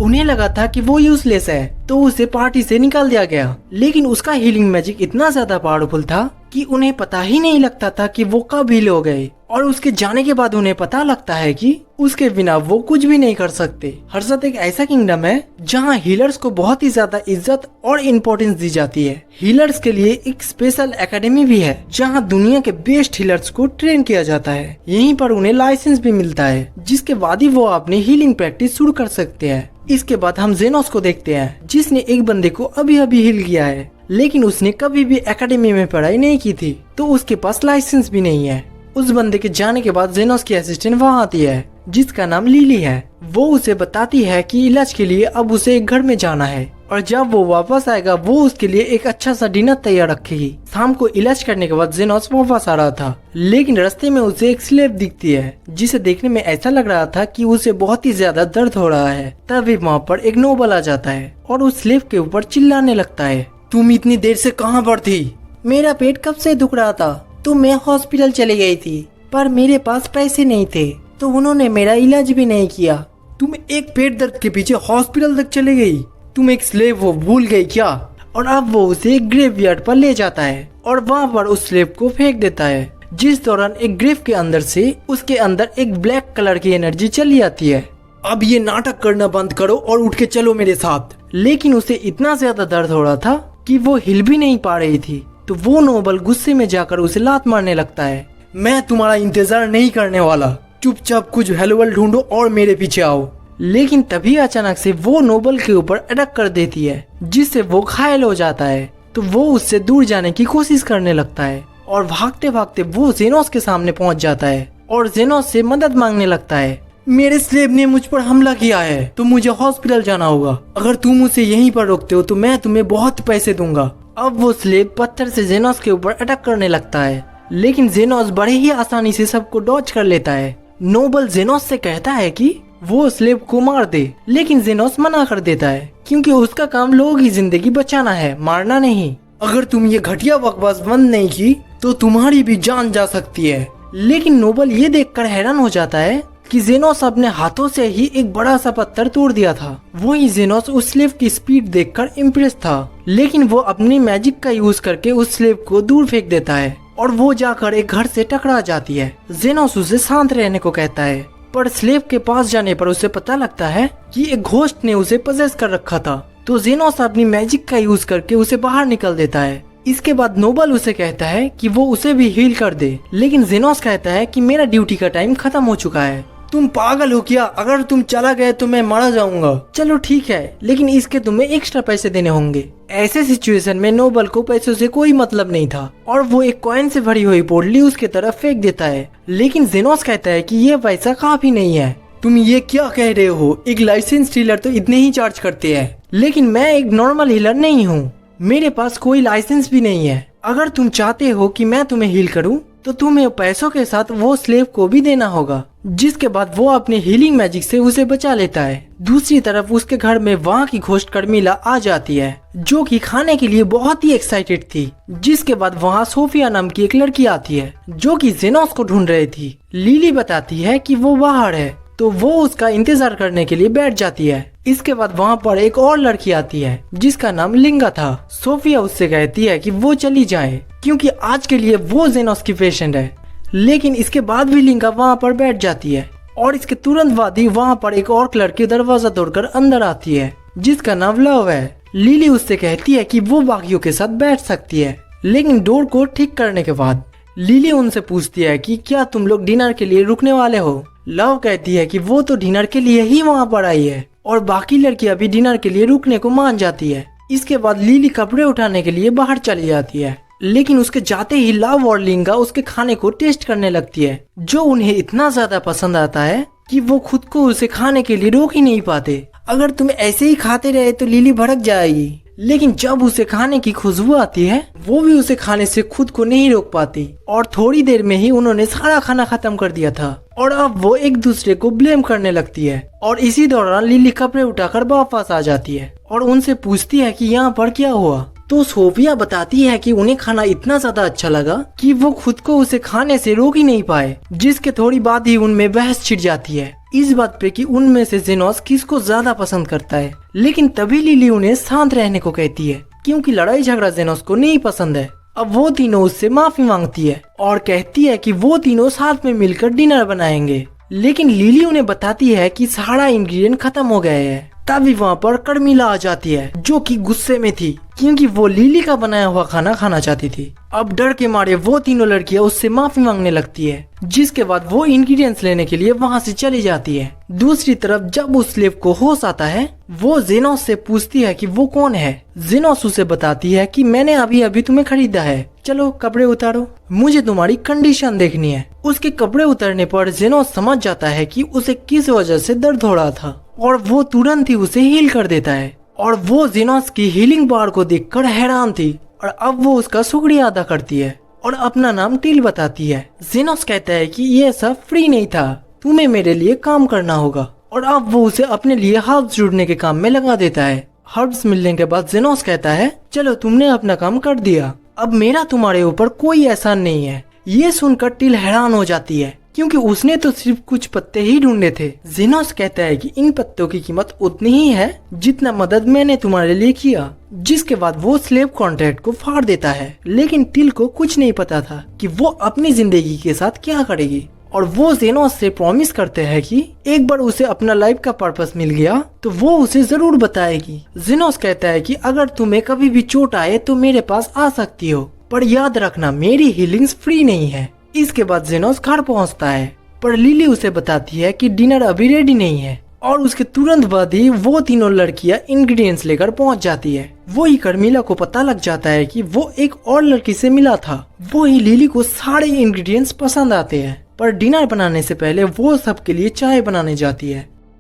उन्हें लगा था कि वो यूजलेस है, तो उसे पार्टी से निकाल दिया गया। लेकिन उसका हीलिंग मैजिक इतना ज्यादा पावरफुल था कि उन्हें पता ही नहीं लगता था कि वो कब हील हो गए। और उसके जाने के बाद उन्हें पता लगता है कि उसके बिना वो कुछ भी नहीं कर सकते। हर्षद एक ऐसा किंगडम है जहाँ हीलर्स को बहुत ही ज्यादा इज्जत और इम्पोर्टेंस दी जाती है। हीलर्स के लिए एक स्पेशल एकेडमी भी है जहाँ दुनिया के बेस्ट हीलर्स को ट्रेन किया जाता है। यहीं पर उन्हें लाइसेंस भी मिलता है, जिसके बाद ही वो अपनी हीलिंग प्रैक्टिस शुरू कर सकते हैं। इसके बाद हम जेनोस को देखते हैं, जिसने एक बंदे को अभी अभी हील किया है, लेकिन उसने कभी भी एकेडमी में पढ़ाई नहीं की थी, तो उसके पास लाइसेंस भी नहीं है। उस बंदे के जाने के बाद जेनोस की असिस्टेंट वहाँ आती है, जिसका नाम लिली है। वो उसे बताती है कि इलाज के लिए अब उसे एक घर में जाना है, और जब वो वापस आएगा वो उसके लिए एक अच्छा सा डिनर तैयार रखेगी। शाम को इलाज करने के बाद जेनोस वापस आ रहा था, लेकिन रास्ते में उसे एक स्लेव दिखती है, जिसे देखने में ऐसा लग रहा था कि उसे बहुत ही ज्यादा दर्द हो रहा है। तभी वहाँ पर एक नोबल आ जाता है और उस स्लेव के ऊपर चिल्लाने लगता है, तुम इतनी देर से कहाँ पर थी? मेरा पेट कब से दुख रहा था, तो मैं हॉस्पिटल चली गई थी, पर मेरे पास पैसे नहीं थे, तो उन्होंने मेरा इलाज भी नहीं किया। तुम एक पेट दर्द के पीछे हॉस्पिटल तक चली गई? तुम एक स्लेव हो, भूल गई क्या? और अब वो उसे एक ग्रेवयार्ड पर ले जाता है और वहाँ पर उस स्लेव को फेंक देता है, जिस दौरान एक ग्रेव के अंदर से उसके अंदर एक ब्लैक कलर की एनर्जी चली आती है। अब ये नाटक करना बंद करो और उठ के चलो मेरे साथ। लेकिन उसे इतना ज्यादा दर्द हो रहा था कि वो हिल भी नहीं पा रही थी, तो वो नोबल गुस्से में जाकर उसे लात मारने लगता है। मैं तुम्हारा इंतजार नहीं करने वाला, चुपचाप कुछ हेलवल ढूंढो और मेरे पीछे आओ। लेकिन तभी अचानक से वो नोबल के ऊपर अटैक कर देती है, जिससे वो घायल हो जाता है। तो वो उससे दूर जाने की कोशिश करने लगता है और भागते भागते वो जेनोस के सामने पहुंच जाता है और जेनोस से मदद मांगने लगता है। मेरे स्लेव ने मुझ पर हमला किया है, तो मुझे हॉस्पिटल जाना होगा। अगर तुम उसे यहीं पर रोकते हो तो मैं तुम्हें बहुत पैसे दूंगा। अब वो स्लेव पत्थर से जेनोस के ऊपर अटैक करने लगता है, लेकिन जेनोस बड़े ही आसानी से सबको डॉज कर लेता है। नोबल जेनोस से कहता है कि वो स्लेव को मार दे, लेकिन जेनोस मना कर देता है, क्योंकि उसका काम लोगों की जिंदगी बचाना है, मारना नहीं। अगर तुम ये घटिया बकवास बंद नहीं की तो तुम्हारी भी जान जा सकती है। लेकिन नोबल ये देखकर हैरान हो जाता है कि जेनोस अपने हाथों से ही एक बड़ा सा पत्थर तोड़ दिया था। वही जेनोस उस स्लेव की स्पीड देखकर इम्प्रेस था, लेकिन वो अपनी मैजिक का यूज करके उस स्लेव को दूर फेंक देता है और वो जाकर एक घर से टकरा जाती है। जेनोस उसे शांत रहने को कहता है, पर स्लेव के पास जाने पर उसे पता लगता है कि एक घोस्ट ने उसे पजेस कर रखा था। तो जेनोस अपनी मैजिक का यूज करके उसे बाहर निकल देता है। इसके बाद नोबल उसे कहता है कि वो उसे भी हील कर दे, लेकिन जेनोस कहता है कि मेरा ड्यूटी का टाइम खत्म हो चुका है। तुम पागल हो क्या? अगर तुम चला गए तो मैं मारा जाऊंगा। चलो ठीक है, लेकिन इसके तुम्हें एक्स्ट्रा पैसे देने होंगे। ऐसे सिचुएशन में नोबल को पैसों से कोई मतलब नहीं था और वो एक कॉइन से भरी हुई पोटली उसके तरफ फेंक देता है। लेकिन जेनोस कहता है कि ये पैसा काफी नहीं है। तुम ये क्या कह रहे हो? एक लाइसेंस हीलर तो इतने ही चार्ज करते हैं, लेकिन मैं एक नॉर्मल हीलर नहीं हूँ, मेरे पास कोई लाइसेंस भी नहीं है। अगर तुम चाहते हो कि मैं तुम्हें हील करूं, तो तुम्हें पैसों के साथ वो स्लेव को भी देना होगा। जिसके बाद वो अपने हीलिंग मैजिक से उसे बचा लेता है। दूसरी तरफ उसके घर में वहाँ की घोस्ट कर्मिला आ जाती है, जो कि खाने के लिए बहुत ही एक्साइटेड थी। जिसके बाद वहाँ सोफिया नाम की एक लड़की आती है, जो कि जेनोस को ढूंढ रही थी। लिली बताती है कि वो बाहर है, तो वो उसका इंतजार करने के लिए बैठ जाती है। इसके बाद वहाँ पर एक और लड़की आती है, जिसका नाम लिंगा था। सोफिया उससे कहती है कि वो चली जाए, क्योंकि आज के लिए वो जेनोस की पेशेंट है। लेकिन इसके बाद भी लिंगा वहाँ पर बैठ जाती है और इसके तुरंत बाद ही वहाँ पर एक और लड़की दरवाजा तोड़कर अंदर आती है, जिसका नाम लव है। लिली उससे कहती है कि वो बाकियों के साथ बैठ सकती है, लेकिन डोर को ठीक करने के बाद। लिली उनसे पूछती है कि क्या तुम लोग डिनर के लिए रुकने वाले हो? लव कहती है कि वो तो डिनर के लिए ही वहाँ पर आई है, और बाकी लड़कियां भी डिनर के लिए रुकने को मान जाती है। इसके बाद लिली कपड़े उठाने के लिए बाहर चली जाती है, लेकिन उसके जाते ही लव और लिंगा उसके खाने को टेस्ट करने लगती है, जो उन्हें इतना ज्यादा पसंद आता है कि वो खुद को उसे खाने के लिए रोक ही नहीं पाते। अगर तुम ऐसे ही खाते रहे तो लिली भड़क जाएगी, लेकिन जब उसे खाने की खुशबू आती है, वो भी उसे खाने से खुद को नहीं रोक पाती और थोड़ी देर में ही उन्होंने सारा खाना खत्म कर दिया था और अब वो एक दूसरे को ब्लेम करने लगती है। और इसी दौरान लिली कपड़े उठाकर वापस आ जाती है और उनसे पूछती है कि यहाँ पर क्या हुआ। तो सोफिया बताती है कि उन्हें खाना इतना ज्यादा अच्छा लगा कि वो खुद को उसे खाने से रोक ही नहीं पाए, जिसके थोड़ी बाद ही उनमें बहस छिड़ जाती है। इस बात पे कि उनमें से जेनोस किसको ज्यादा पसंद करता है। लेकिन तभी लिली उन्हें शांत रहने को कहती है क्योंकि लड़ाई झगड़ा जेनोस को नहीं पसंद है। अब वो तीनों उससे माफी मांगती है और कहती है कि वो तीनों साथ में मिलकर डिनर बनाएंगे। लेकिन लिली उन्हें बताती है कि सारा इंग्रेडिएंट खत्म हो गए हैं। तभी वहाँ पर कर्मिला आ जाती है जो कि गुस्से में थी क्योंकि वो लिली का बनाया हुआ खाना खाना चाहती थी। अब डर के मारे वो तीनों लड़कियां उससे माफी मांगने लगती है, जिसके बाद वो इंग्रेडिएंट्स लेने के लिए वहाँ से चली जाती है। दूसरी तरफ जब उस स्लेव को होश आता है वो जेनोस से पूछती है कि वो कौन है। जेनोस उसे बताती है कि मैंने अभी अभी तुम्हें खरीदा है, चलो कपड़े उतारो, मुझे तुम्हारी कंडीशन देखनी है। उसके कपड़े उतारने पर जेनोस समझ जाता है कि उसे किस वजह से दर्द हो रहा था और वो तुरंत ही उसे हील कर देता है। और वो जेनोस की हीलिंग पावर को देखकर हैरान थी और अब वो उसका शुक्रिया अदा करती है और अपना नाम टिल बताती है। जेनोस कहता है कि ये सब फ्री नहीं था, तुम्हें मेरे लिए काम करना होगा और अब वो उसे अपने लिए हर्ब्स ढूंढने के काम में लगा देता है। हर्ब्स मिलने के बाद जेनोस कहता है चलो तुमने अपना काम कर दिया, अब मेरा तुम्हारे ऊपर कोई एहसान नहीं है। ये सुनकर टिल हैरान हो जाती है क्योंकि उसने तो सिर्फ कुछ पत्ते ही ढूंढे थे। जेनोस कहता है कि इन पत्तों की कीमत उतनी ही है जितना मदद मैंने तुम्हारे लिए किया। जिसके बाद वो स्लेव कॉन्ट्रैक्ट को फाड़ देता है। लेकिन टिल को कुछ नहीं पता था कि वो अपनी जिंदगी के साथ क्या करेगी और वो जेनोस से प्रॉमिस करते हैं कि एक बार उसे अपना लाइफ का पर्पस मिल गया तो वो उसे जरूर बताएगी। जेनोस कहता है कि अगर तुम्हें कभी भी चोट आए तो मेरे पास आ सकती हो, पर याद रखना मेरी हीलिंग्स फ्री नहीं है। इसके बाद जेनोस घर पहुंचता है पर लिली उसे बताती है कि डिनर अभी रेडी नहीं है और उसके तुरंत बाद ही वो तीनों लड़कियां इंग्रेडिएंट्स लेकर पहुंच जाती है। वही कर्मिला को पता लग जाता है कि वो एक और लड़की से मिला था। वही लिली को सारे इंग्रेडिएंट्स पसंद आते हैं पर डिनर बनाने से पहले वो सबके लिए चाय बनाने जाती है।